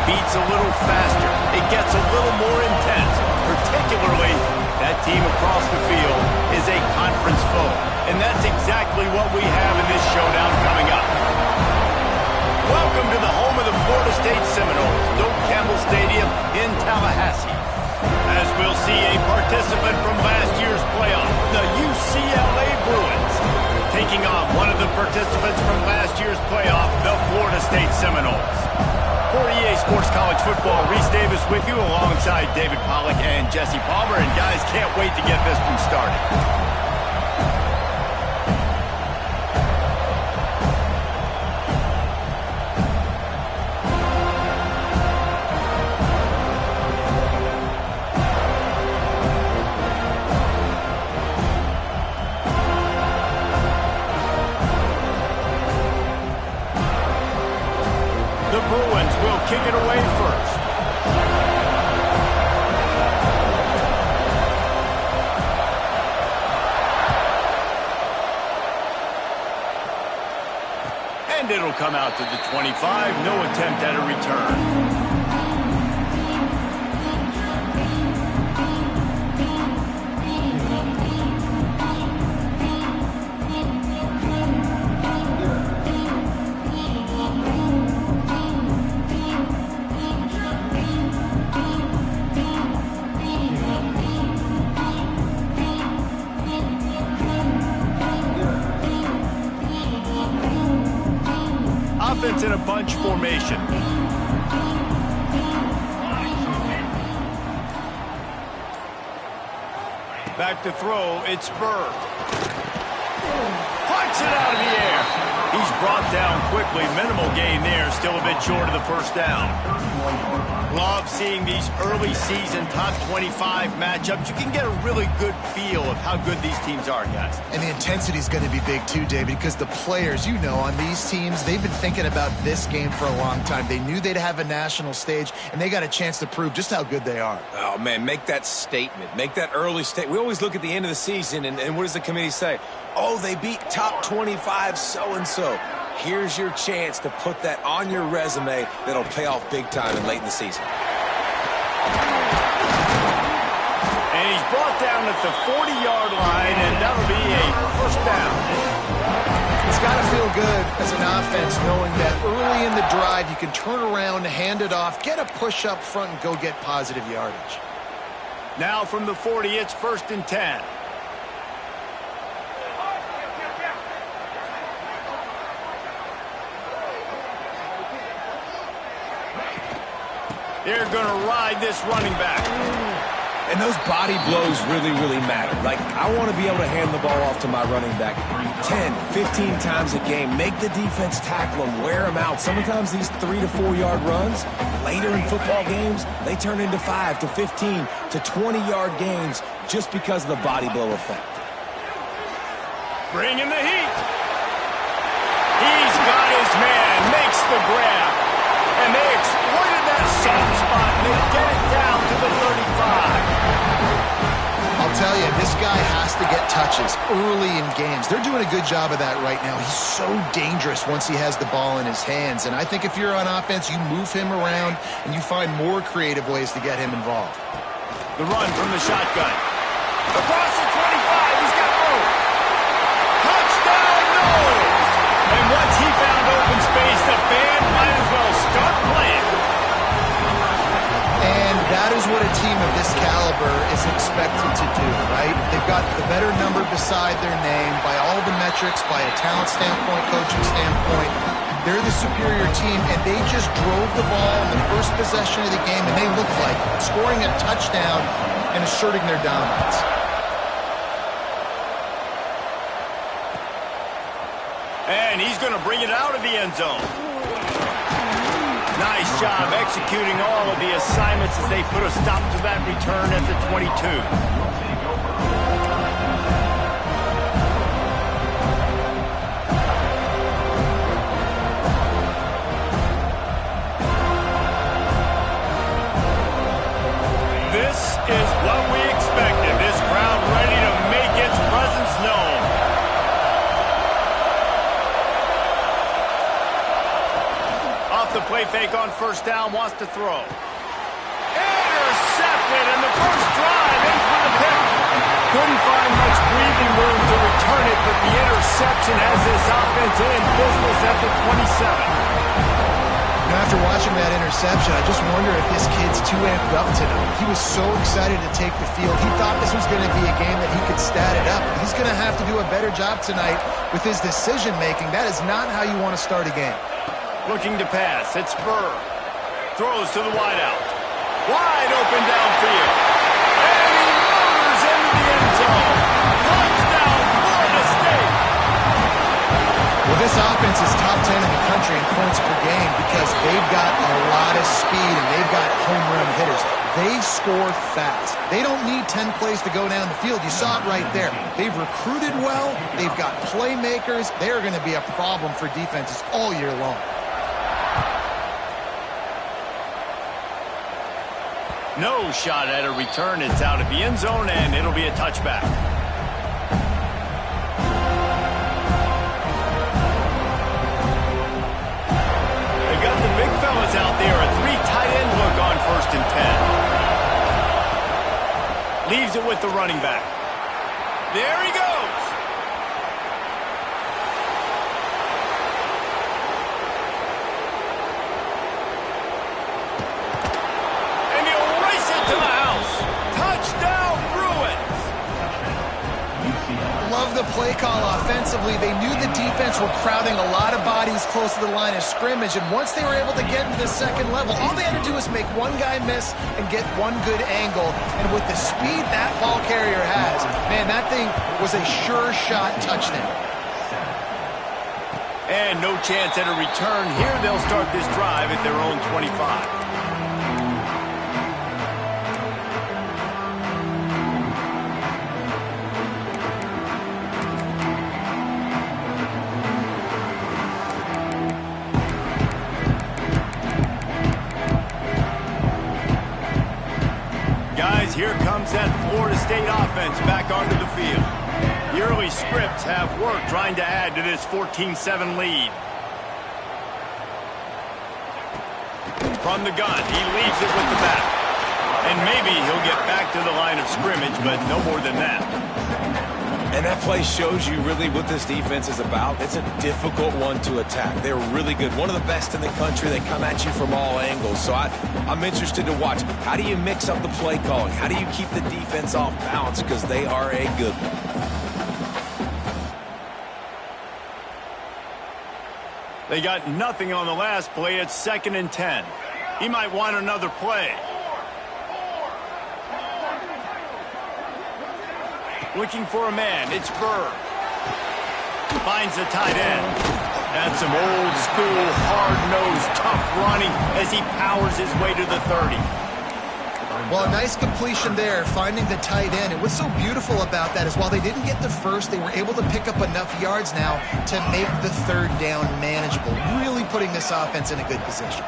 beats a little faster. It gets a little more intense. Particularly, that team across the field is a conference foe. And that's exactly what we have in this showdown coming up. Welcome to the home of the Florida State Seminoles, Doak Campbell Stadium in Tallahassee. As we'll see a participant from last year's playoff, the UCLA Bruins, taking on one of the participants from last year's playoff, the Florida State Seminoles. For EA Sports College Football, Reese Davis with you alongside David Pollack and Jesse Palmer. And guys, can't wait to get this one started. The Bruins will kick it away first. And it'll come out to the 25. No attempt at a return. Offense in a bunch formation. Back to throw, it's Spur. Punts it out of the air. He's brought down quickly. Minimal gain there, still a bit short of the first down. Love seeing these early season top 25 matchups. You can get a really good feel of how good these teams are, guys. And the intensity is going to be big too, David, because the players, you know, on these teams, they've been thinking about this game for a long time. They knew they'd have a national stage, and they got a chance to prove just how good they are. Oh, man, make that statement. Make that early statement. We always look at the end of the season, and what does the committee say? Oh, they beat top 25 so-and-so. Here's your chance to put that on your resume that'll pay off big time and late in the season. And he's brought down at the 40-yard line, and that'll be a first down. It's got to feel good as an offense knowing that early in the drive you can turn around, hand it off, get a push up front, and go get positive yardage. Now from the 40, it's 1st and 10. They're going to ride this running back. And those body blows really, really matter. Like, I want to be able to hand the ball off to my running back 10, 15 times a game. Make the defense tackle them, wear them out. Sometimes these 3 to 4 yard runs, later in football games, they turn into 5 to 15 to 20 yard gains just because of the body blow effect. Bring in the heat. He's got his man, makes the grab. And they exploited that soft spot, and they get it down to the 35. I'll tell you, this guy has to get touches early in games. They're doing a good job of that right now. He's so dangerous once he has the ball in his hands. And I think if you're on offense, you move him around, and you find more creative ways to get him involved. The run from the shotgun. Across the 25, he's got room. Touchdown, no! And once he found open space, the band might as well start playing. And that is what a team of this caliber is expected to do, right? They've got the better number beside their name by all the metrics, by a talent standpoint, coaching standpoint. They're the superior team, and they just drove the ball in the first possession of the game, and they looked like scoring a touchdown and asserting their dominance. And he's going to bring it out of the end zone. Nice job executing all of the assignments as they put a stop to that return at the 22. This is what we expected. This crowd ready to make its presence known. Off the play play fake on first down, wants to throw. Intercepted, and the first drive ends with a pick. Couldn't find much breathing room to return it, but the interception has this offense in business at the 27. After watching that interception, I just wonder if this kid's too amped up tonight. He was so excited to take the field. He thought this was going to be a game that he could stat it up. He's going to have to do a better job tonight with his decision-making. That is not how you want to start a game. Looking to pass. It's Burr. Throws to the wideout. Wide open downfield. And he roars into the end zone. Touchdown, Florida State. Well, this offense is top 10 in the country in points per game because they've got a lot of speed and they've got home run hitters. They score fast. They don't need 10 plays to go down the field. You saw it right there. They've recruited well. They've got playmakers. They're going to be a problem for defenses all year long. No shot at a return. It's out of the end zone, and it'll be a touchback. They've got the big fellas out there. A 3 tight end look on 1st and 10. Leaves it with the running back. There he goes. To the house. Touchdown, Bruins. Love the play call offensively. They knew the defense were crowding a lot of bodies close to the line of scrimmage, and once they were able to get into the second level, all they had to do was make one guy miss and get one good angle, and with the speed that ball carrier has, man, that thing was a sure shot touchdown. And no chance at a return. Here they'll start this drive at their own 25. Here comes that Florida State offense back onto the field. The early scripts have worked trying to add to this 14-7 lead. From the gun, he leaves it with the back. And maybe he'll get back to the line of scrimmage, but no more than that. And that play shows you really what this defense is about. It's a difficult one to attack. They're really good. One of the best in the country. They come at you from all angles. So I'm interested to watch. How do you mix up the play calling? How do you keep the defense off balance? Because they are a good one. They got nothing on the last play. It's 2nd and 10. He might want another play. Looking for a man. It's Burr. Finds the tight end. That's some old school, hard-nosed, tough running as he powers his way to the 30. Well, a nice completion there, finding the tight end. And what's so beautiful about that is while they didn't get the first, they were able to pick up enough yards now to make the 3rd down manageable, really putting this offense in a good position.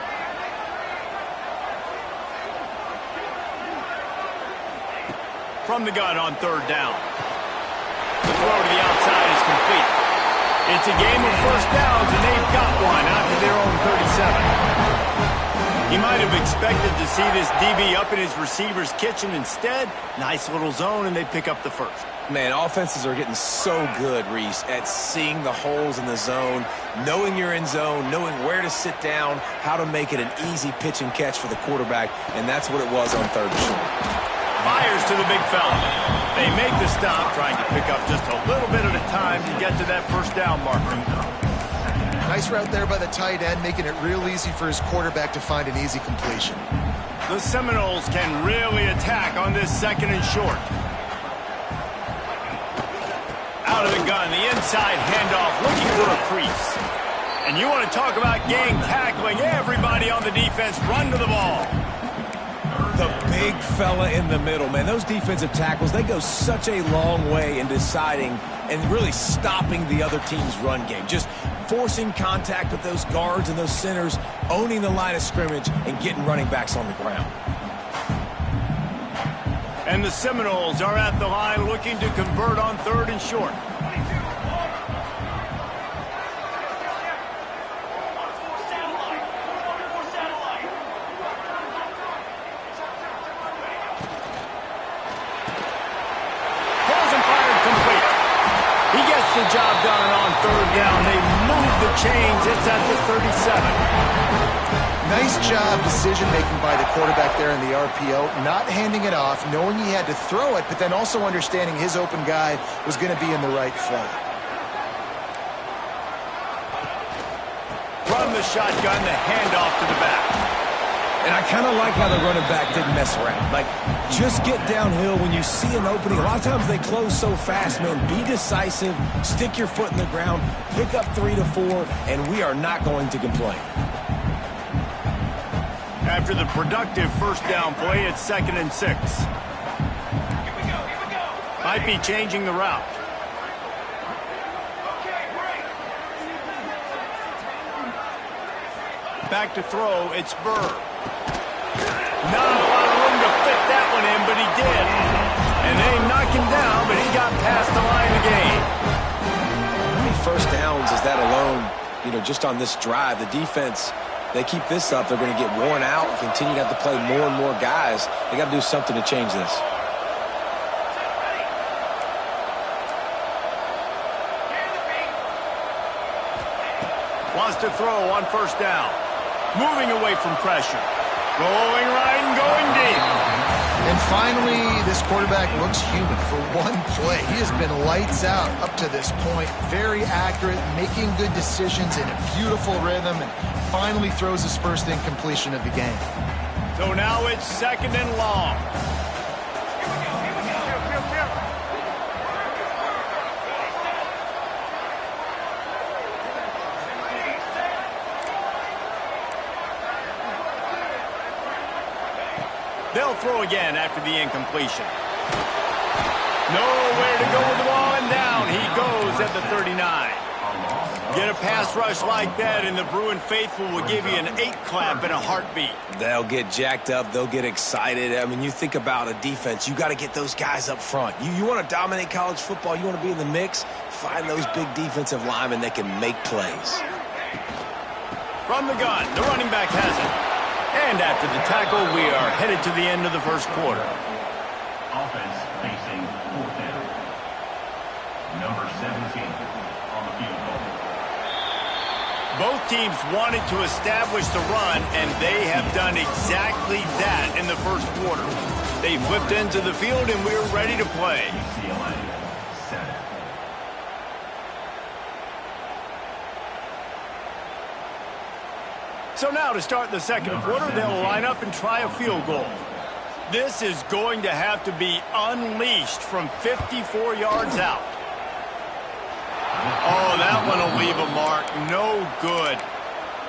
From the gun on 3rd down. The throw to the outside is complete. It's a game of first downs, and they've got one out to their own 37. He might have expected to see this DB up in his receiver's kitchen. Instead, nice little zone, and they pick up the first. Man, offenses are getting so good, Reese, at seeing the holes in the zone, knowing you're in zone, knowing where to sit down, how to make it an easy pitch and catch for the quarterback, and that's what it was on 3rd and short. Fires to the big fella. They make the stop, trying to pick up just a little bit at a time to get to that first down marker. Nice route there by the tight end, making it real easy for his quarterback to find an easy completion. The Seminoles can really attack on this 2nd and short. Out of the gun, the inside handoff, looking for a crease. And you want to talk about gang tackling. Everybody on the defense run to the ball. The big fella in the middle, man. Those defensive tackles, they go such a long way in deciding and really stopping the other team's run game. Just forcing contact with those guards and those centers, owning the line of scrimmage, and getting running backs on the ground. And the Seminoles are at the line looking to convert on 3rd and short. down. They move the chains. It's at the 37. Nice job decision-making by the quarterback there in the RPO, not handing it off, knowing he had to throw it, but then also understanding his open guy was going to be in the right flat. From the shotgun, the handoff to the back. And I kind of like how the running back didn't mess around. Like, just get downhill when you see an opening. A lot of times they close so fast, man. Be decisive, stick your foot in the ground, pick up 3 to 4, and we are not going to complain. After the productive first down play, it's 2nd and 6. Here we go. Might be changing the route. Back to throw, it's Burr. Not a lot of room to fit that one in, but he did. And they knocked him down, but he got past the line of the game. How many first downs is that alone, just on this drive? The defense, they keep this up, they're going to get worn out and continue to have to play more and more guys. They got to do something to change this. Wants to throw on first down. Moving away from pressure. Going right and going deep. And finally, this quarterback looks human for one play. He has been lights out up to this point. Very accurate, making good decisions in a beautiful rhythm, and finally throws his first incompletion of the game. So now it's 2nd and long. They'll throw again after the incompletion. Nowhere to go with the ball, and down he goes at the 39. Get a pass rush like that, and the Bruin faithful will give you an 8-clap in a heartbeat. They'll get jacked up. They'll get excited. I mean, you think about a defense. You got to get those guys up front. You want to dominate college football. You want to be in the mix. Find those big defensive linemen that can make plays. From the gun, the running back has it. And after the tackle, we are headed to the end of the first quarter. Offense facing 4th down. Number 17 on the field goal. Both teams wanted to establish the run, and they have done exactly that in the first quarter. They flipped into the field, and we're ready to play. UCLA 7. So now to start the second quarter, they'll line up and try a field goal. This is going to have to be unleashed from 54 yards out. Oh, that one will leave a mark. No good.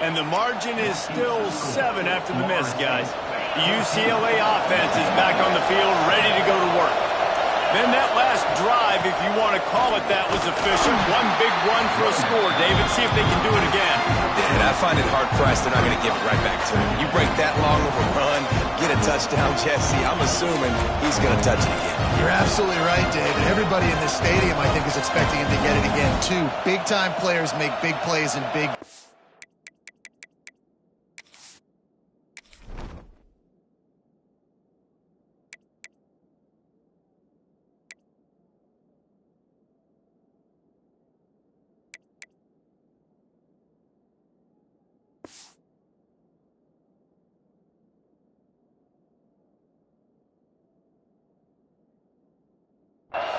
And the margin is still 7 after the miss, guys. The UCLA offense is back on the field, ready to go to work. Then that last drive, if you want to call it that, was efficient. One big run for a score. David, see if they can do it again. And I find it hard-pressed they're not going to give it right back to him. You break that long of a run, get a touchdown, Jesse, I'm assuming he's going to touch it again. You're absolutely right, David. Everybody in this stadium, I think, is expecting him to get it again, too. Big-time players make big plays in big...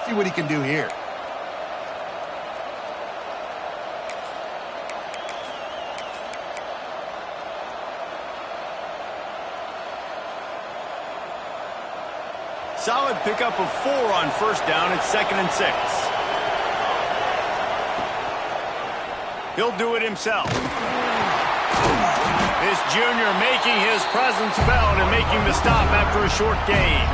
See what he can do here. Solid pickup of 4 on first down. It's 2nd and 6. He'll do it himself. This junior making his presence felt and making the stop after a short gain.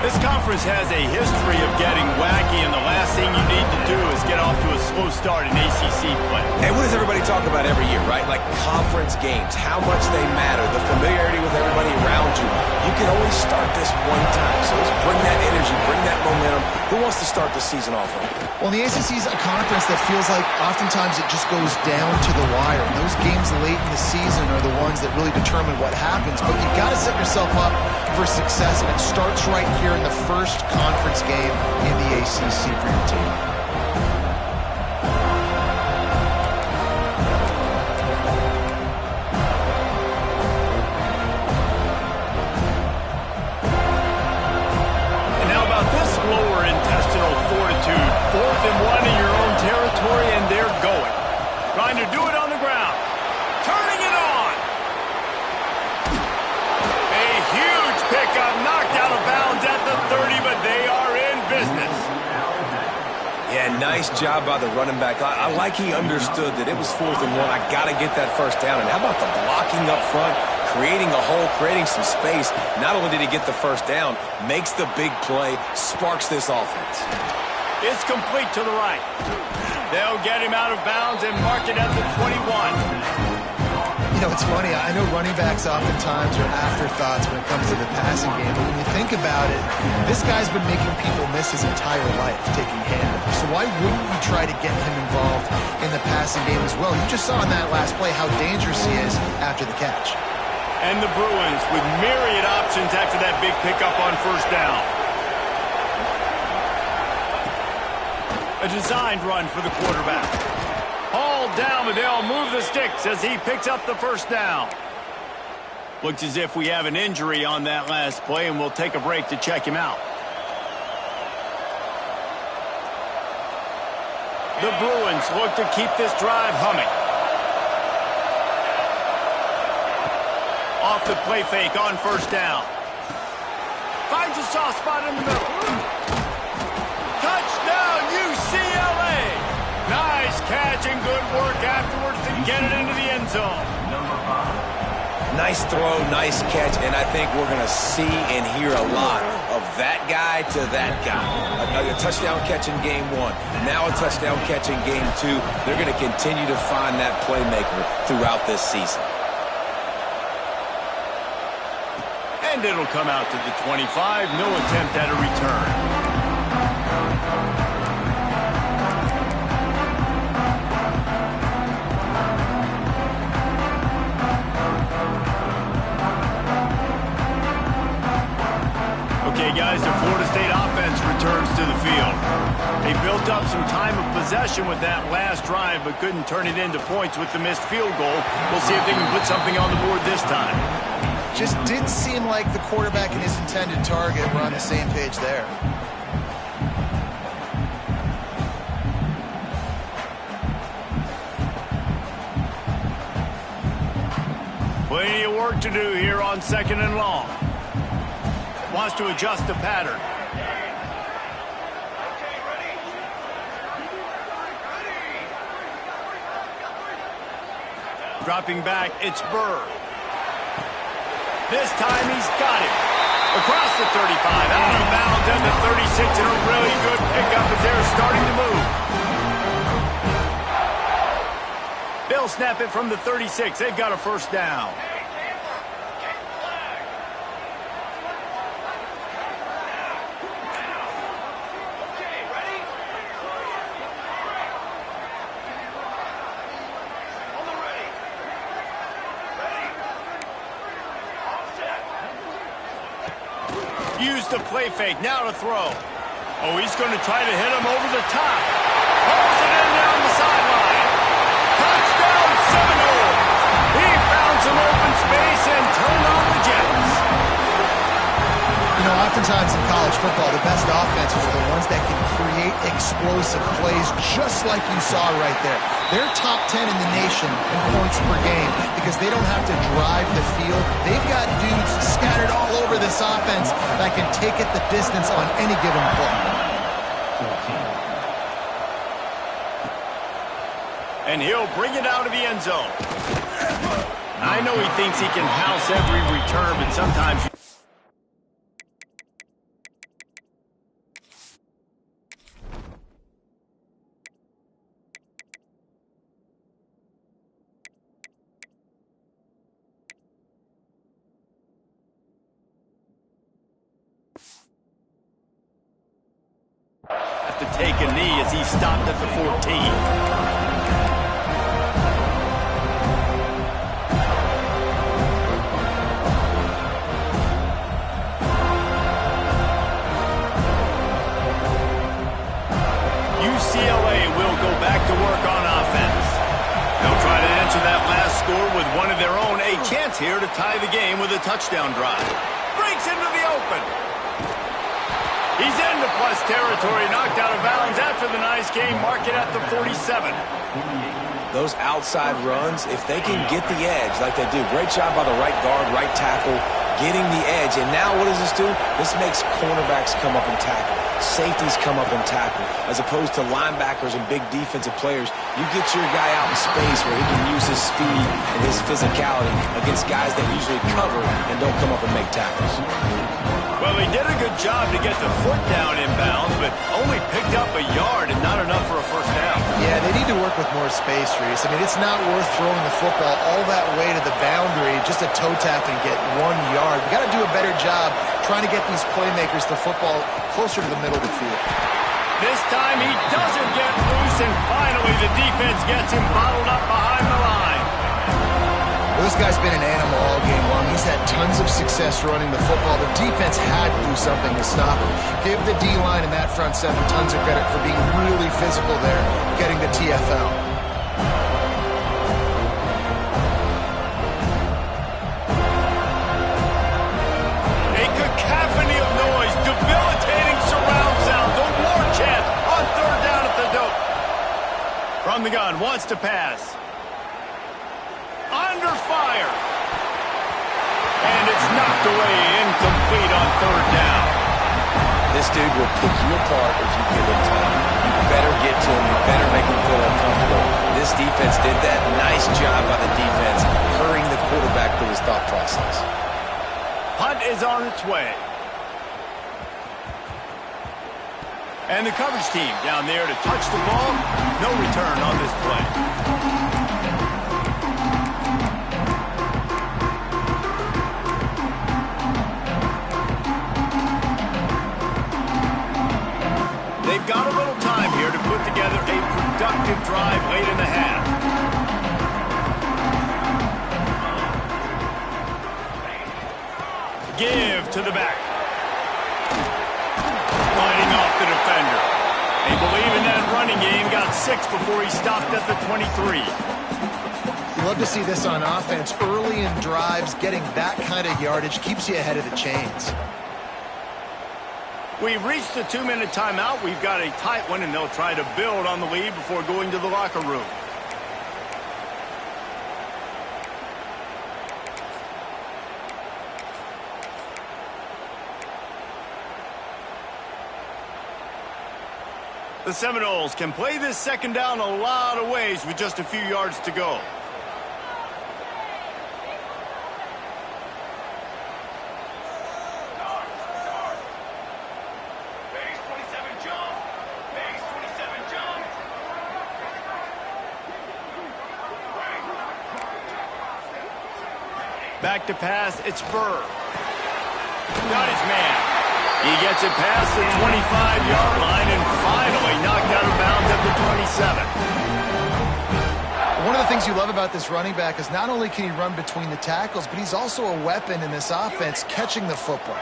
This conference has a history of getting wacky, and the last thing you need to do is get off to a slow start in ACC play. And what does everybody talk about every year, right? Like conference games, how much they matter, the familiarity with everybody around you. You can only start this one time, so let's bring that energy, bring that momentum. Who wants to start the season off right? Well, the ACC is a conference that feels like oftentimes it just goes down to the wire. And those games late in the season are the ones that really determine what happens. But you've got to set yourself up for success, and it starts right here in the first conference game in the ACC for your team. Nice job by the running back. I like he understood that it was 4th and 1. I got to get that first down. And how about the blocking up front, creating a hole, creating some space. Not only did he get the first down, makes the big play, sparks this offense. It's complete to the right. They'll get him out of bounds and mark it at the 21. You know, it's funny. I know running backs oftentimes are afterthoughts when it comes to the passing game. But when you think about it, this guy's been making people miss his entire life taking handoffs. So why wouldn't you try to get him involved in the passing game as well? You just saw in that last play how dangerous he is after the catch. And the Bruins with myriad options after that big pickup on first down. A designed run for the quarterback. Hauled down, but they'll move the sticks as he picks up the first down. Looks as if we have an injury on that last play, and we'll take a break to check him out. The Bruins look to keep this drive humming. Off the play fake on first down. Finds a soft spot in the middle. Touchdown, UCLA! Nice catch and good work afterwards to get it into the end zone. Number 5. Nice throw, nice catch, and I think we're going to see and hear a lot of that guy to that guy. A touchdown catch in game 1, now a touchdown catch in game 2. They're going to continue to find that playmaker throughout this season. And it'll come out to the 25. No attempt at a return. Okay, guys, the Florida State offense returns to the field. They built up some time of possession with that last drive, but couldn't turn it into points with the missed field goal. We'll see if they can put something on the board this time. Just didn't seem like the quarterback and his intended target were on the same page there. Plenty of work to do here on 2nd and long. Wants to adjust the pattern. Dropping back, it's Burr. This time he's got it. Across the 35, out of bounds at the 36, and a really good pickup as they're starting to move. They'll snap it from the 36. They've got a first down. Use the play fake, now to throw. Oh, he's going to try to hit him over the top. Pulls it in down the sideline. Touchdown, Seminoles. He found some open space and turned on the Jets. You know, oftentimes in college football, the best offenses are the ones that can create explosive plays just like you saw right there. They're top 10 in the nation in points per game because they don't have to drive the field. They've got dudes scattered all over this offense that can take it the distance on any given play. 14. And he'll bring it out of the end zone. I know he thinks he can house every return, but sometimes... have to take a knee as he stopped at the 14. UCLA will go back to work on offense. They'll try to answer that last score with one of their own. A chance here to tie the game with a touchdown drive. Breaks into the open. He's into plus territory, knocked out of bounds after the nice game. Mark it at the 47. Those outside runs, if they can get the edge like they do, great job by the right guard, right tackle, getting the edge. And now what does this do? This makes cornerbacks come up and tackle. Safeties come up and tackle. As opposed to linebackers and big defensive players, you get your guy out in space where he can use his speed and his physicality against guys that usually cover and don't come up and make tackles. Well, he did a good job to get the foot down inbounds, but only picked up a yard and not enough for a first down. Yeah, they need to work with more space, Reese. I mean, it's not worth throwing the football all that way to the boundary just to toe tap and get 1 yard. You got to do a better job trying to get these playmakers the football closer to the middle of the field. This time he doesn't get loose, and finally the defense gets him bottled up behind the line. This guy's been an animal all game long. He's had tons of success running the football. The defense had to do something to stop him. Give the D-line and that front seven tons of credit for being really physical there, getting the TFL. A cacophony of noise, debilitating surround sound, the war chant on third down at the dope. From the gun, wants to pass. Under fire. And it's knocked away, incomplete on third down. This dude will pick you apart if you give him time. You better get to him. You better make him feel uncomfortable. This defense did that. Nice job by the defense, hurrying the quarterback through his thought process. Punt is on its way. And the coverage team down there to touch the ball. No return on this play. They've got a little time here to put together a productive drive late in the half. Give to the back. Fighting off the defender. They believe in that running game. Got 6 before he stopped at the 23. You love to see this on offense. Early in drives, getting that kind of yardage keeps you ahead of the chains. We've reached the 2-minute timeout. We've got a tight one, and they'll try to build on the lead before going to the locker room. The Seminoles can play this second down a lot of ways with just a few yards to go. Back to pass, it's Burr. Got his man. He gets it past the 25-yard line and finally knocked out of bounds at the 27. One of the things you love about this running back is not only can he run between the tackles, but he's also a weapon in this offense catching the football.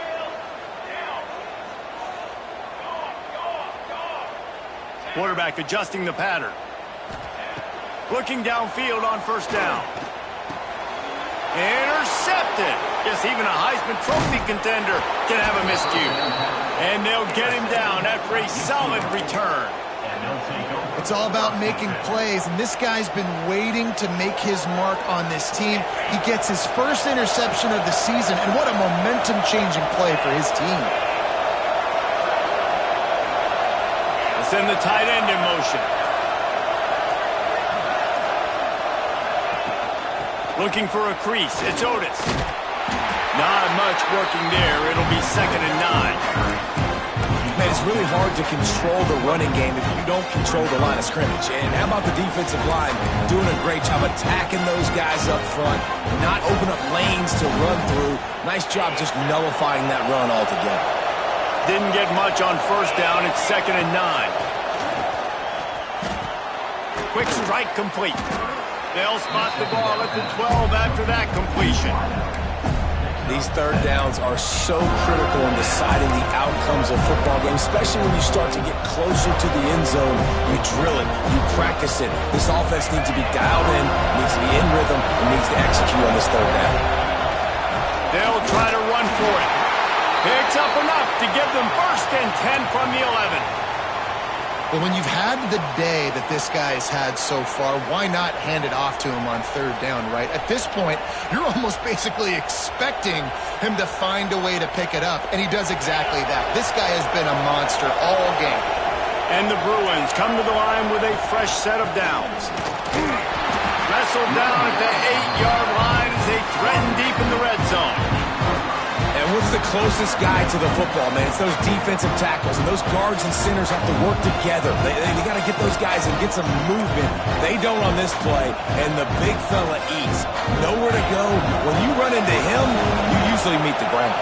Quarterback adjusting the pattern. Looking downfield on first down. Intercepted. Yes, even a Heisman Trophy contender can have a miscue. And they'll get him down after a solid return. It's all about making plays, and this guy's been waiting to make his mark on this team. He gets his first interception of the season, and what a momentum-changing play for his team. Let's send the tight end in motion. Looking for a crease. It's Otis. Not much working there. It'll be 2nd and 9. Man, it's really hard to control the running game if you don't control the line of scrimmage. And how about the defensive line doing a great job attacking those guys up front, not open up lanes to run through. Nice job just nullifying that run altogether. Didn't get much on first down. It's 2nd and 9. Quick strike complete. They'll spot the ball at the 12 after that completion. These third downs are so critical in deciding the outcomes of football games, especially when you start to get closer to the end zone. You drill it, you practice it. This offense needs to be dialed in, needs to be in rhythm, and needs to execute on this third down. They'll try to run for it. Picks up enough to give them 1st and 10 from the 11. Well, when you've had the day that this guy has had so far, why not hand it off to him on third down, right? At this point, you're almost basically expecting him to find a way to pick it up, and he does exactly that. This guy has been a monster all game. And the Bruins come to the line with a fresh set of downs. Wrestled down at the 8-yard line as they threaten deep in the red zone. And what's the closest guy to the football, man? It's those defensive tackles, and those guards and centers have to work together. They got to get those guys and get some movement. They don't on this play, and the big fella eats. Nowhere to go. When you run into him, you usually meet the ground.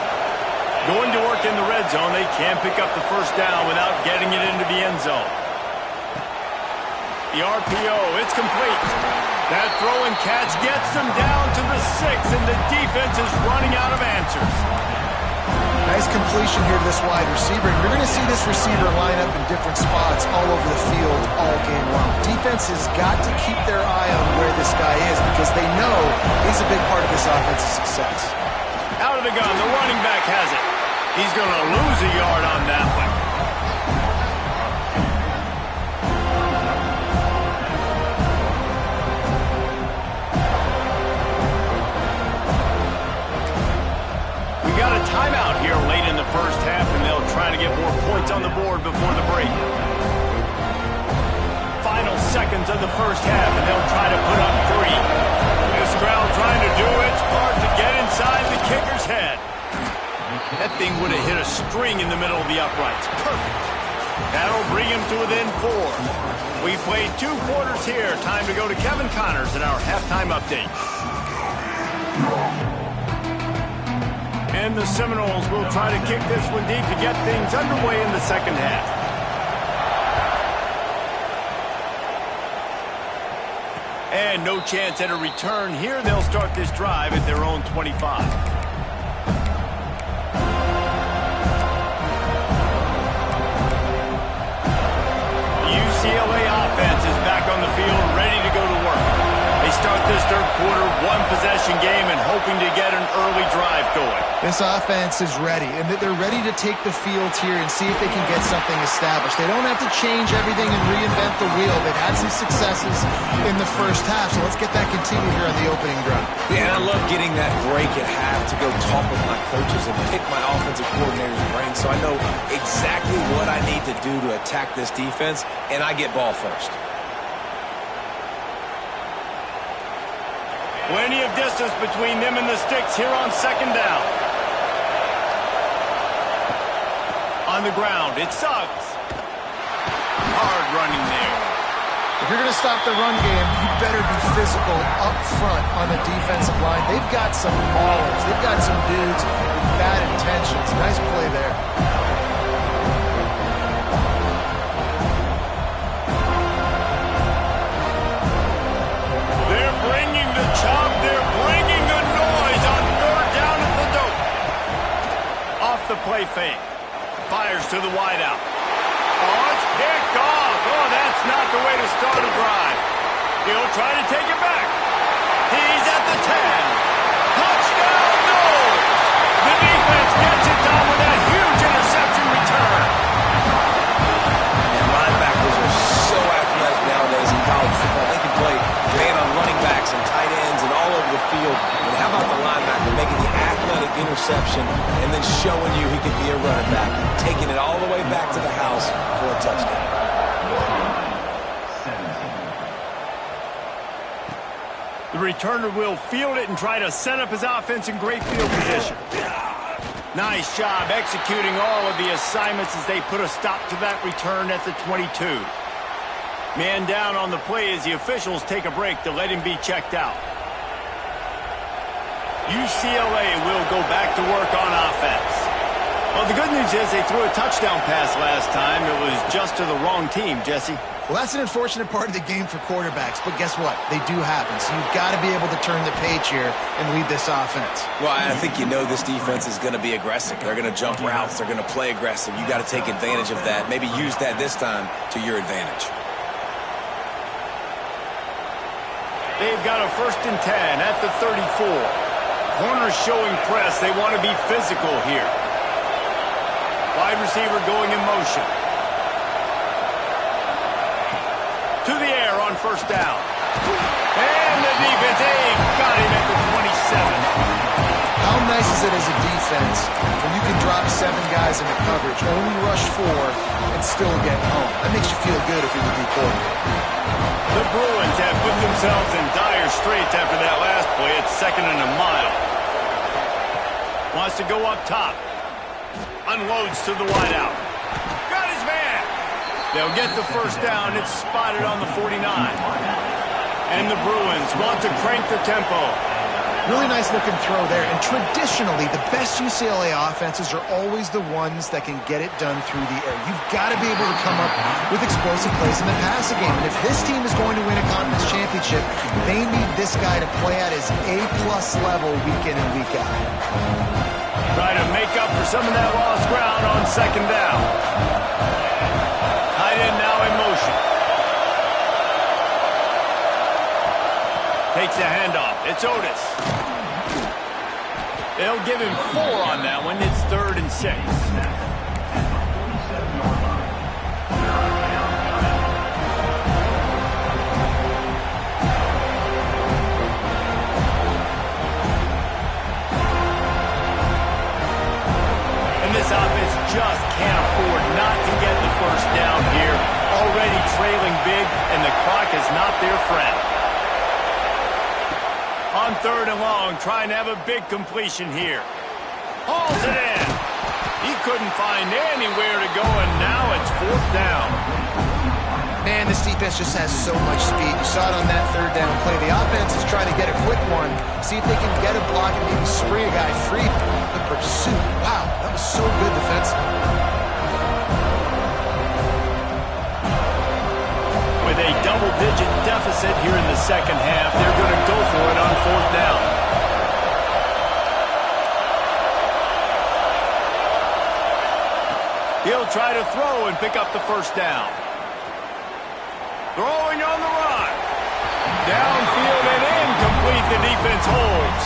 Going to work in the red zone, they can't pick up the first down without getting it into the end zone. The RPO, it's complete. That throw and catch gets them down to the 6, and the defense is running out of answers. Nice completion here to this wide receiver. And you're going to see this receiver line up in different spots all over the field all game long. Defense has got to keep their eye on where this guy is because they know he's a big part of this offense's success. Out of the gun, the running back has it. He's going to lose a yard on that one. Got a timeout here late in the first half, and they'll try to get more points on the board before the break. Final seconds of the first half, and they'll try to put up 3. This crowd trying to do its part to get inside the kicker's head. That thing would have hit a string in the middle of the uprights. Perfect. That'll bring him to within 4. We played 2 quarters here. Time to go to Kevin Connors in our halftime update. And the Seminoles will try to kick this one deep to get things underway in the second half. And no chance at a return here. They'll start this drive at their own 25. The UCLA offense is back on the field, ready to go to work. They start this third quarter, 1-possession game, and hoping to get an early drive going. This offense is ready, and they're ready to take the field here and see if they can get something established. They don't have to change everything and reinvent the wheel. They've had some successes in the first half, so let's get that continued here on the opening drive. Yeah, I love getting that break at half to go talk with my coaches and pick my offensive coordinator's brain so I know exactly what I need to do to attack this defense, and I get ball first. Plenty of distance between them and the sticks here on second down. On the ground, it's Suggs. Hard running there. If you're going to stop the run game, you better be physical up front on the defensive line. They've got some maulers. They've got some dudes with bad intentions. Nice play there. They're bringing the chop. They're bringing the noise on third down at the dope. Off the play fake. Fires to the wideout. Oh, it's picked off. Oh, that's not the way to start a drive. He'll try to take it back. He's at the 10. Touchdown, Knowles. The defense gets it done with that huge interception return. And linebackers are so athletic nowadays in college football. They can play man on running backs and tight ends and all over the field. And how about the linebacker making the athletic interception and then showing you he could be a running back, taking it all the way back to the house for a touchdown. The returner will field it and try to set up his offense in great field position. Nice job executing all of the assignments as they put a stop to that return at the 22. Man down on the play as the officials take a break to let him be checked out. UCLA will go back to work on offense. Well, the good news is they threw a touchdown pass last time. It was just to the wrong team, Jesse. Well, that's an unfortunate part of the game for quarterbacks, but guess what? They do happen, so you've got to be able to turn the page here and lead this offense. Well, I think you know this defense is going to be aggressive. They're going to jump routes. They're going to play aggressive. You got to take advantage of that. Maybe use that this time to your advantage. They've got a 1st and 10 at the 34. Corners showing press. They want to be physical here. Wide receiver going in motion. To the air on first down. And the defense, hey, got him at the 27. How nice is it as a defense when you can drop 7 guys into coverage, only rush 4, and still get home? That makes you feel good if you're the D coordinator. The Bruins have put themselves in dire straits after that last play. It's 2nd and a mile. Wants to go up top. Unloads to the wideout. Got his man. They'll get the first down. It's spotted on the 49. And the Bruins want to crank the tempo. Really nice looking throw there. And traditionally, the best UCLA offenses are always the ones that can get it done through the air. You've got to be able to come up with explosive plays in the passing game. And if this team is going to win a conference championship, they need this guy to play at his A-plus level week in and week out. Try to make up for some of that lost ground on 2nd down. Tight end now in motion. Takes the handoff. It's Otis. They'll give him 4 on that one. It's 3rd and 6. And this offense just can't afford not to get the first down here. Already trailing big, and the clock is not their friend. On 3rd and long, trying to have a big completion here. Hauls it in. He couldn't find anywhere to go, and now it's 4th down. Man, this defense just has so much speed. You saw it on that 3rd down play. The offense is trying to get a quick one, see if they can get a block and maybe spree a guy free. The pursuit, wow, that was so good defensively. With a double-digit deficit here in the 2nd half, they're going to go for it on 4th down. He'll try to throw and pick up the first down. Throwing on the run. Downfield and incomplete. The defense holds.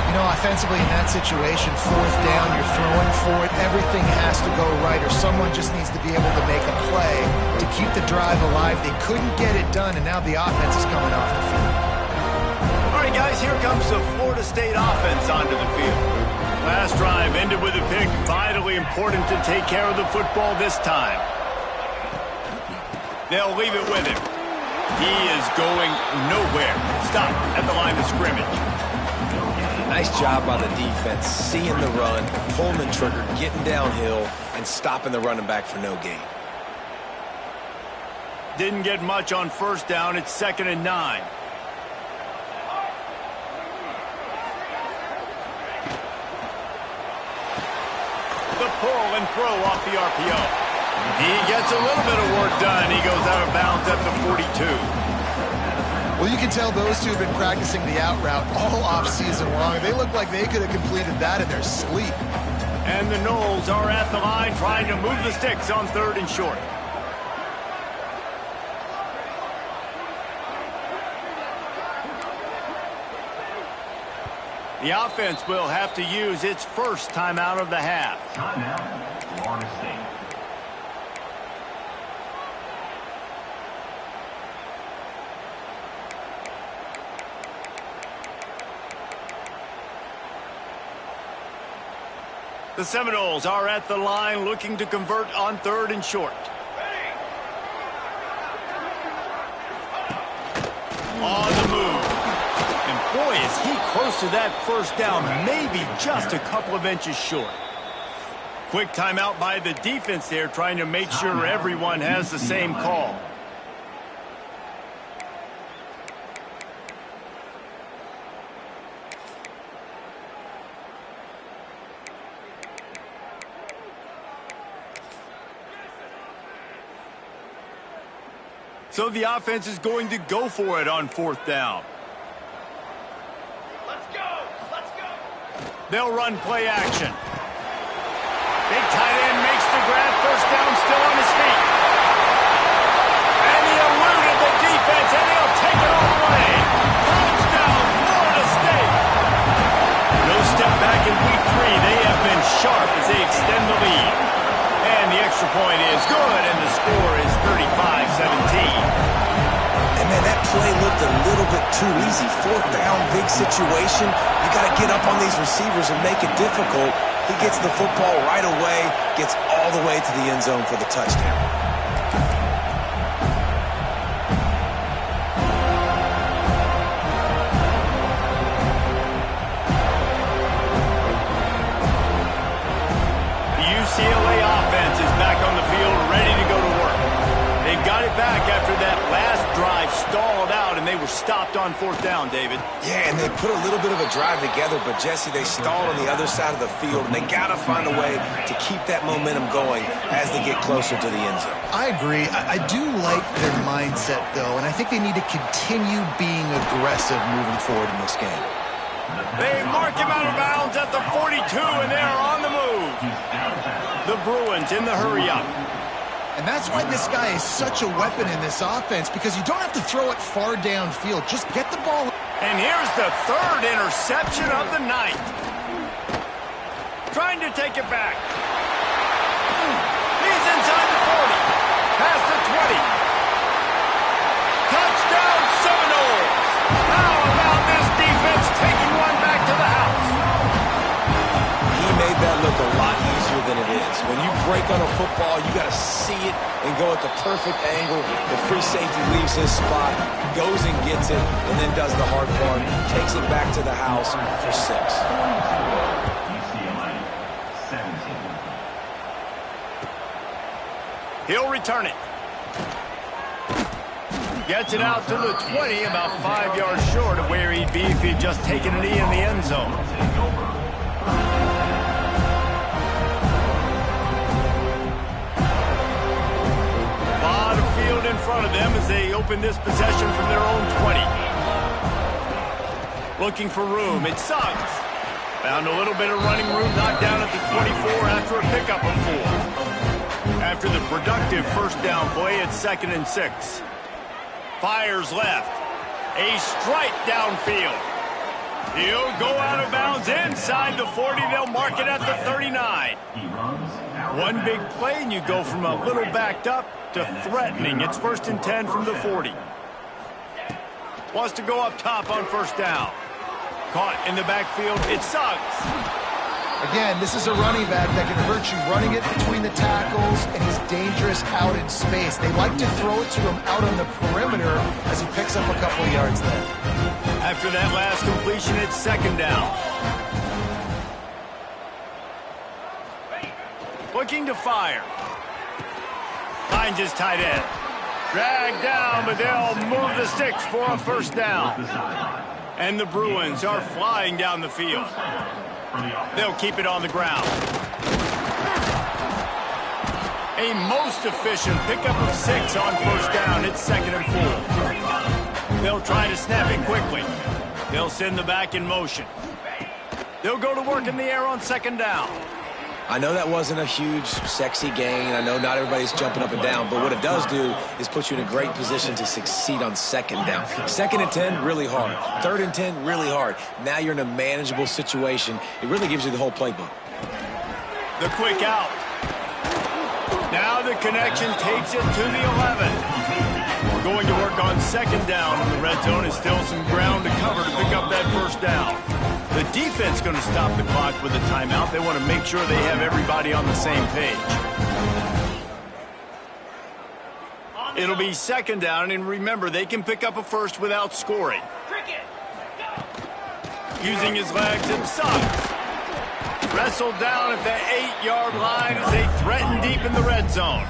You know, offensively in that situation, 4th down, you're throwing for it. Everything has to go right, or someone just needs to be able to make a play to keep the drive alive. They couldn't get it done, and now the offense is coming off the field. All right, guys, here comes the Florida State offense onto the field. Last drive ended with a pick. Vitally important to take care of the football this time. They'll leave it with him. He is going nowhere. Stop at the line of scrimmage. Nice job by the defense, seeing the run, pulling the trigger, getting downhill, and stopping the running back for no gain. Didn't get much on first down. It's 2nd and 9. The pull and throw off the RPO. He gets a little bit of work done. He goes out of bounds at the 42. Well, you can tell those two have been practicing the out route all off-season long. They look like they could have completed that in their sleep. And the Noles are at the line trying to move the sticks on 3rd and short. The offense will have to use its first timeout of the half. Timeout, Florida State. The Seminoles are at the line looking to convert on 3rd and short. On the move. And boy, is he close to that first down, maybe just a couple of inches short. Quick timeout by the defense there, trying to make sure everyone has the same call. So the offense is going to go for it on 4th down. Let's go! Let's go! They'll run play action. Big tight end makes the grab. First down, still on his feet. And he eluded the defense, and he'll take it all the way. Touchdown, Florida State. No step back in week 3. They have been sharp as they extend the lead. And the extra point is good, and the score is 35-17. play looked a little bit too easy. Fourth down, big situation. You got to get up on these receivers and make it difficult. He gets the football right away, gets all the way to the end zone for the touchdown. UCLA offense is back on the field, ready to go to work. They've got it back after that last drive stalled out, and they were stopped on fourth down, David. Yeah, and they put a little bit of a drive together, but, Jesse, they stalled on the other side of the field, and they got to find a way to keep that momentum going as they get closer to the end zone. I agree. I do like their mindset, though, and I think they need to continue being aggressive moving forward in this game. They mark him out of bounds at the 42, and they are on the move. The Bruins in the hurry-up. And that's why this guy is such a weapon in this offense, because you don't have to throw it far downfield. Just get the ball. And here's the third interception of the night. Trying to take it back. He's inside the 40. Past the 20. Touchdown Seminoles. How about this defense taking one back to the house? He made that look a lot easier than it is. When you break on a football, you got to see it and go at the perfect angle. The free safety leaves his spot, goes and gets it, and then does the hard part, takes it back to the house for 6. UCLA, 17. He'll return it. Gets it out to the 20, about 5 yards short of where he'd be if he'd just taken a knee in the end zone. Lot of field in front of them as they open this possession from their own 20. Looking for room. It's Suggs. Found a little bit of running room, knocked down at the 24 after a pickup of 4. After the productive first down play, it's 2nd and 6. Fires left. A strike downfield. He'll go out of bounds inside the 40. They'll mark it at the 39. One big play, and you go from a little backed up to threatening. It's 1st and 10 from the 40. Wants to go up top on first down. Caught in the backfield. It's Suggs. Again, this is a running back that can hurt you running it between the tackles, and he's dangerous out in space. They like to throw it to him out on the perimeter as he picks up a couple of yards there. After that last completion, it's 2nd down. Looking to fire. Finds his tight end. Dragged down, but they'll move the sticks for a first down. And the Bruins are flying down the field. They'll keep it on the ground. A most efficient pickup of 6 on first down. It's 2nd and 4. They'll try to snap it quickly. They'll send the back in motion. They'll go to work in the air on 2nd down. I know that wasn't a huge, sexy gain. I know not everybody's jumping up and down, but what it does do is put you in a great position to succeed on 2nd down. 2nd and 10, really hard. 3rd and 10, really hard. Now you're in a manageable situation. It really gives you the whole playbook. The quick out. Now the connection takes it to the 11. We're going to work on 2nd down in the red zone. Is still some ground to cover to pick up that first down. The defense going to stop the clock with a timeout. They want to make sure they have everybody on the same page. It'll be 2nd down, and remember, they can pick up a first without scoring. Using his legs, and Suggs. Wrestled down at the 8-yard line as they threaten deep in the red zone.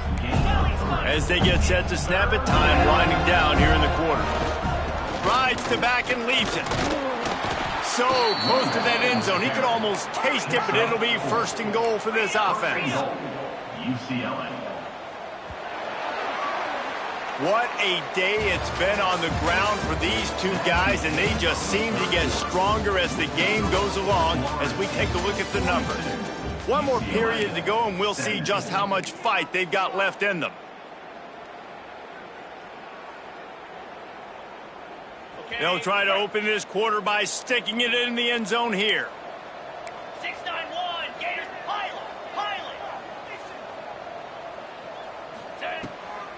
As they get set to snap it, time winding down here in the quarter. Rides the back and leaves it. So close to that end zone. He could almost taste it, but it'll be 1st and goal for this offense. UCLA. What a day it's been on the ground for these two guys, and they just seem to get stronger as the game goes along as we take a look at the numbers. One more period to go, and we'll see just how much fight they've got left in them. They'll try to open this quarter by sticking it in the end zone here. 6-9-1, Gators, pilot.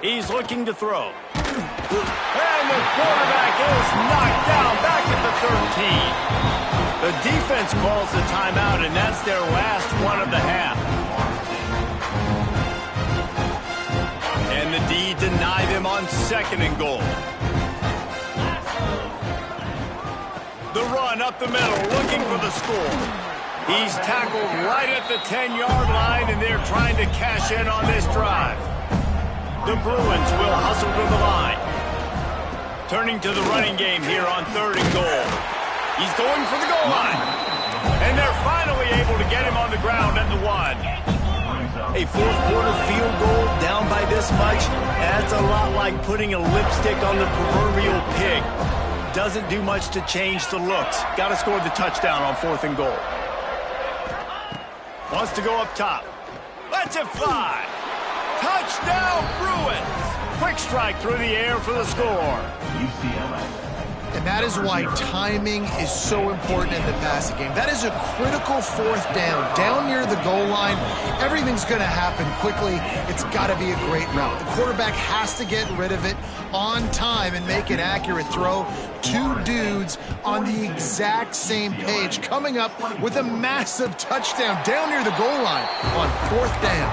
He's looking to throw. And the quarterback is knocked down back at the 13. The defense calls the timeout, and that's their last one of the half. And the D deny them on 2nd and goal. The run up the middle, looking for the score. He's tackled right at the 10-yard line, and they're trying to cash in on this drive. The Bruins will hustle to the line. Turning to the running game here on 3rd and goal. He's going for the goal line. And they're finally able to get him on the ground at the 1. A fourth-quarter field goal down by this much, that's a lot like putting a lipstick on the proverbial pig. Doesn't do much to change the looks. Got to score the touchdown on 4th and goal. Wants to go up top. Lets it fly. Touchdown, Bruins! Quick strike through the air for the score. And that is why timing is so important in the passing game. That is a critical 4th down near the goal line. Everything's going to happen quickly. It's got to be a great route. The quarterback has to get rid of it on time and make an accurate throw. 2 dudes on the exact same page, coming up with a massive touchdown down near the goal line on 4th down.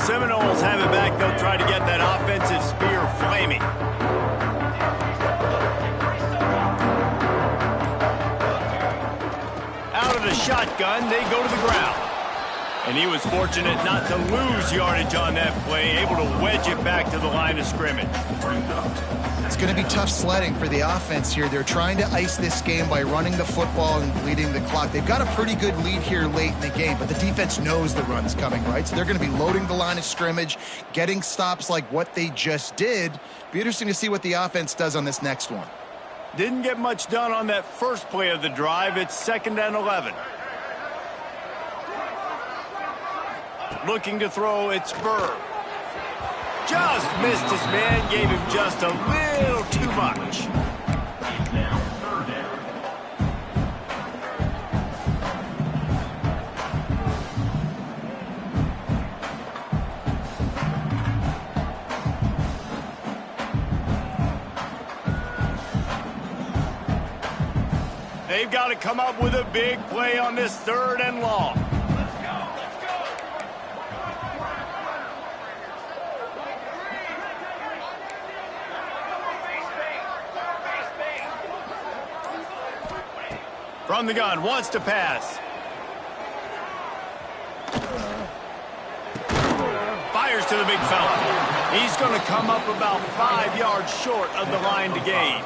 Seminoles have it back. They'll try to get that offensive spear flaming. Out of the shotgun, they go to the ground. And he was fortunate not to lose yardage on that play, able to wedge it back to the line of scrimmage. It's going to be tough sledding for the offense here. They're trying to ice this game by running the football and bleeding the clock. They've got a pretty good lead here late in the game, but the defense knows the run's coming, right? So they're going to be loading the line of scrimmage, getting stops like what they just did. Be interesting to see what the offense does on this next one. Didn't get much done on that first play of the drive. It's 2nd and 11. Looking to throw, it's Burr. Just missed his man, gave him just a little too much. They've got to come up with a big play on this 3rd and long. From the gun, wants to pass. Fires to the big fella. He's going to come up about 5 yards short of the line to gain.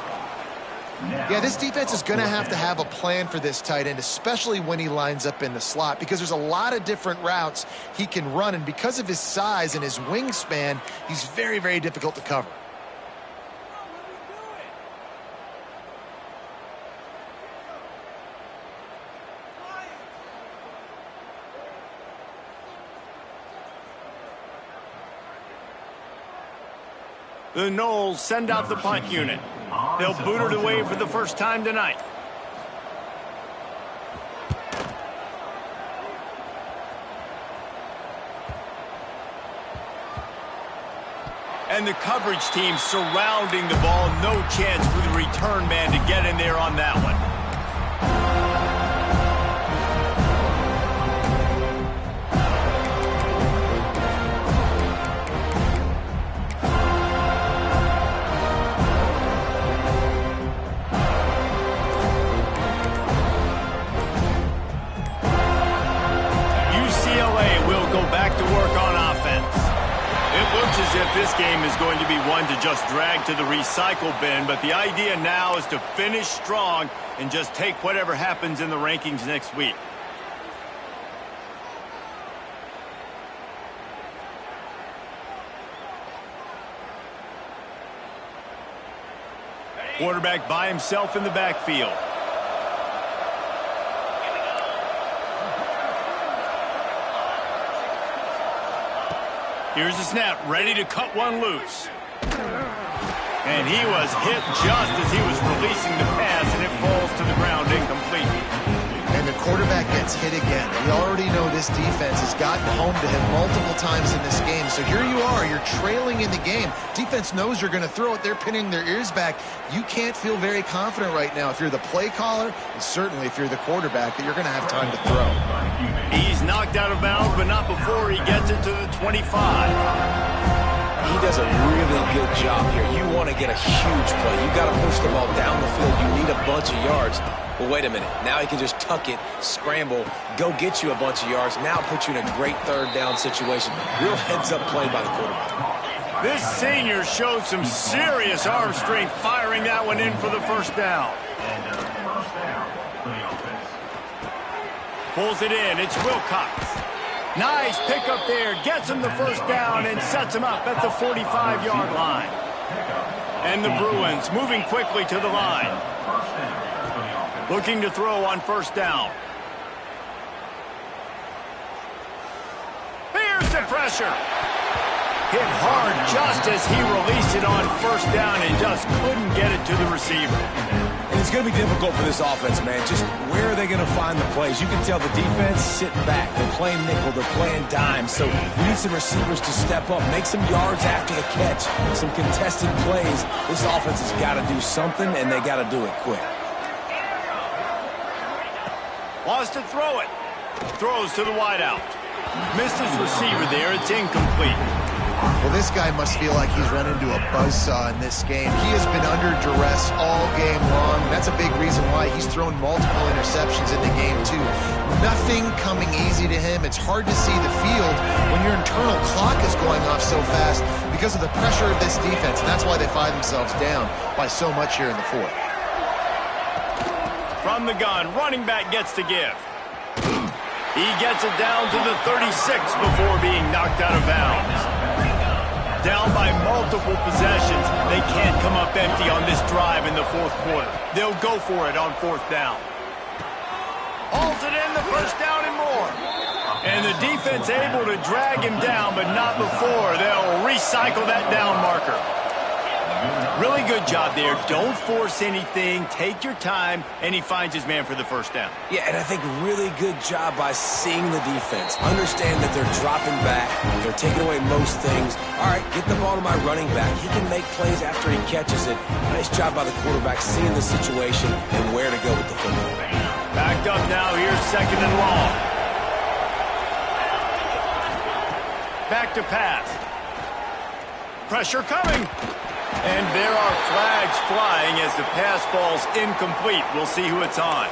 Yeah, this defense is going to have a plan for this tight end, especially when he lines up in the slot, because there's a lot of different routes he can run, and because of his size and his wingspan, he's very, very difficult to cover. The Noles send out the punt unit. They'll boot it away for the first time tonight. And the coverage team surrounding the ball. No chance for the return man to get in there on that one. Back to work on offense. It looks as if this game is going to be one to just drag to the recycle bin, but the idea now is to finish strong and just take whatever happens in the rankings next week. Quarterback by himself in the backfield. Here's the snap, ready to cut one loose. And he was hit just as he was releasing the pass, and it falls to the ground incomplete. And the quarterback gets hit again. We already know this defense has gotten home to him multiple times in this game. So here you are, you're trailing in the game. Defense knows you're going to throw it. They're pinning their ears back. You can't feel very confident right now if you're the play caller, and certainly if you're the quarterback, that you're going to have time to throw. He's knocked out of bounds, but not before he gets it to the 25. He does a really good job here. You want to get a huge play. You got to push the ball down the field. You need a bunch of yards. Well, wait a minute. Now he can just tuck it, scramble, go get you a bunch of yards. Now put you in a great third down situation. Real heads-up play by the quarterback. This senior showed some serious arm strength firing that one in for the first down. Pulls it in. It's Wilcox. Nice pickup there. Gets him the first down and sets him up at the 45-yard line. And the Bruins moving quickly to the line. Looking to throw on first down. Here's the pressure. Hit hard just as he released it on first down and just couldn't get it to the receiver. And it's going to be difficult for this offense, man. Just where are they going to find the plays? You can tell the defense sitting back. They're playing nickel. They're playing dime. So you need some receivers to step up, make some yards after the catch, some contested plays. This offense has got to do something, and they got to do it quick. Wants to throw it. Throws to the wideout. Missed his receiver there. It's incomplete. Well, this guy must feel like he's run into a buzzsaw in this game. He has been under duress all game long. That's a big reason why he's thrown multiple interceptions in the game, too. Nothing coming easy to him. It's hard to see the field when your internal clock is going off so fast because of the pressure of this defense. And that's why they find themselves down by so much here in the fourth. From the gun, running back gets to give. He gets it down to the 36 before being knocked out of bounds. Down by multiple possessions, they can't come up empty on this drive in the fourth quarter. They'll go for it on fourth down. Hauls it in, the first down and more. And the defense able to drag him down, but not before. They'll recycle that down marker. Really good job there. Don't force anything. Take your time, and he finds his man for the first down. Yeah, and I think really good job by seeing the defense. Understand that they're dropping back. They're taking away most things. All right, get the ball to my running back. He can make plays after he catches it. Nice job by the quarterback seeing the situation and where to go with the football. Backed up now. Here's second and long. Back to pass. Pressure coming. And there are flags flying as the pass falls incomplete. We'll see who it's on.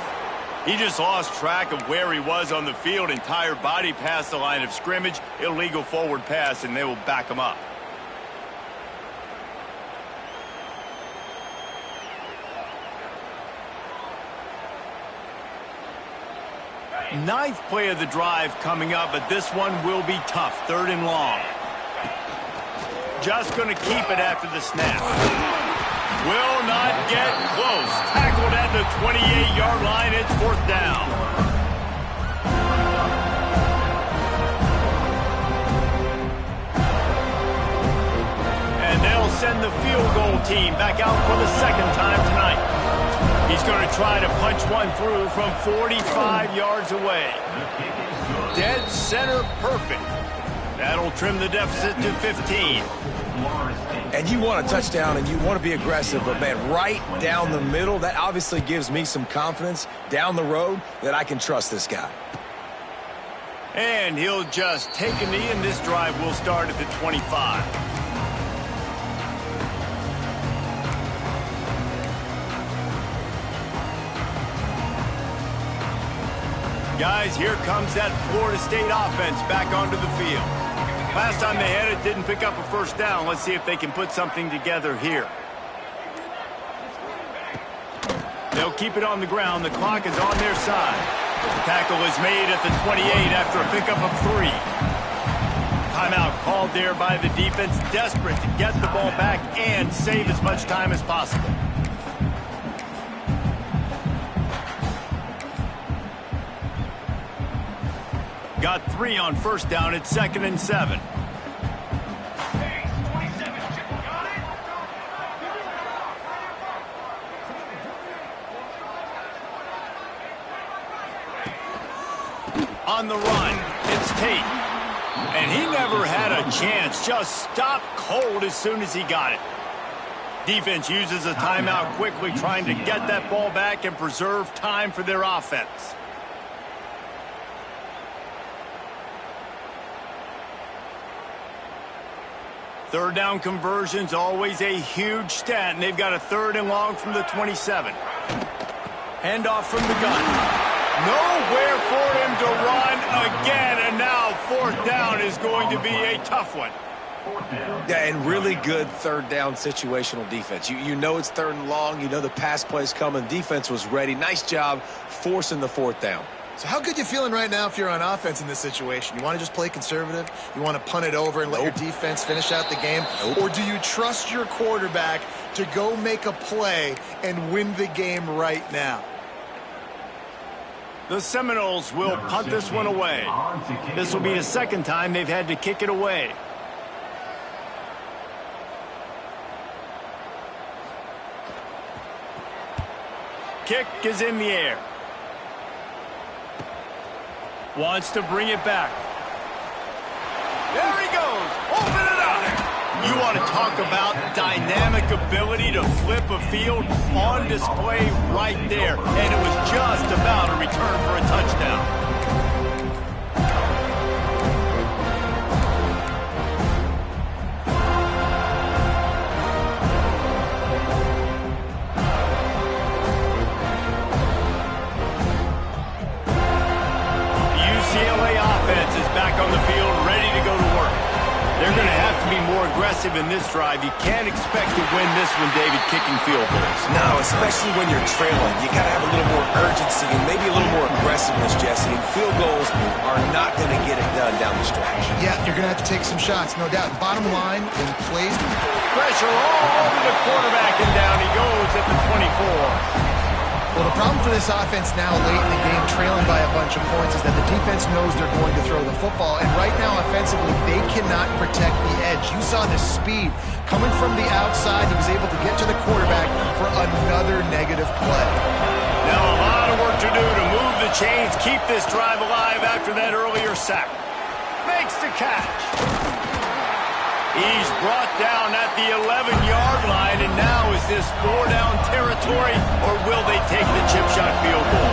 He just lost track of where he was on the field. Entire body past the line of scrimmage. Illegal forward pass, and they will back him up. Ninth play of the drive coming up, but this one will be tough. Third and long. Just going to keep it after the snap. Will not get close. Tackled at the 28-yard line. It's fourth down. And they'll send the field goal team back out for the second time tonight. He's going to try to punch one through from 45 yards away. Dead center perfect. That'll trim the deficit to 15. And you want a touchdown and you want to be aggressive, but man, right down the middle, that obviously gives me some confidence down the road that I can trust this guy. And he'll just take a knee, and this drive will start at the 25. Guys, here comes that Florida State offense back onto the field. Last time they had it, didn't pick up a first down. Let's see if they can put something together here. They'll keep it on the ground. The clock is on their side. The tackle is made at the 28 after a pickup of 3. Timeout called there by the defense, desperate to get the ball back and save as much time as possible. Got 3 on first down. It's 2nd and 7. on the run. It's Tate. And he never had a chance. Just stopped cold as soon as he got it. Defense uses a timeout quickly, trying to get that ball back and preserve time for their offense. Third down conversion's always a huge stat, and they've got a 3rd and long from the 27. Handoff from the gun. Nowhere for him to run again, and now 4th down is going to be a tough one. Yeah, and really good 3rd down situational defense. You know it's 3rd and long. You know the pass play's coming. Defense was ready. Nice job forcing the 4th down. So how good you feeling right now if you're on offense in this situation? You want to just play conservative? You want to punt it over and let your defense finish out the game? Or do you trust your quarterback to go make a play and win the game right now? The Seminoles will punt this one away. This will be the 2nd time they've had to kick it away. Kick is in the air. Wants to bring it back. There he goes. Open it up. You want to talk about dynamic ability to flip a field, on display right there. And it was just about a return for a touchdown. Back on the field, ready to go to work. They're going to have to be more aggressive in this drive. You can't expect to win this one, David, kicking field goals. No, especially when you're trailing. You got to have a little more urgency and maybe a little more aggressiveness, Jesse. And field goals are not going to get it done down the stretch. Yeah, you're going to have to take some shots, no doubt. Bottom line, in plays. Pressure all over the quarterback, and down he goes at the 24. Well, the problem for this offense now late in the game, trailing by a bunch of points, is that the defense knows they're going to throw the football. And right now, offensively, they cannot protect the edge. You saw the speed coming from the outside. He was able to get to the quarterback for another negative play. Now a lot of work to do to move the chains, keep this drive alive after that earlier sack. Makes the catch. He's brought down at the 11-yard line, and now is this 4-down territory, or will they take the chip shot field goal?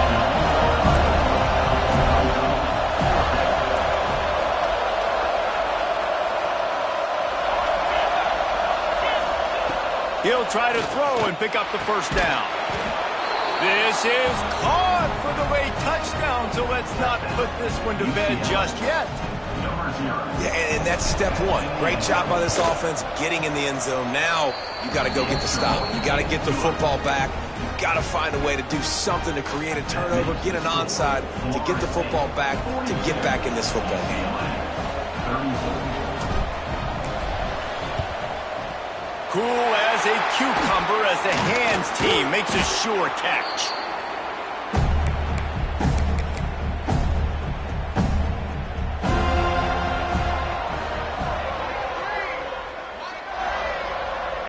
He'll try to throw and pick up the 1st down. This is caught for the late touchdown, so let's not put this one to bed just yet. Yeah, and that's step 1. Great job by this offense getting in the end zone. Now you got to go get the stop. You got to get the football back. You got to find a way to do something to create a turnover, get an onside, to get the football back, to get back in this football game. Cool as a cucumber as the hands team makes a sure catch.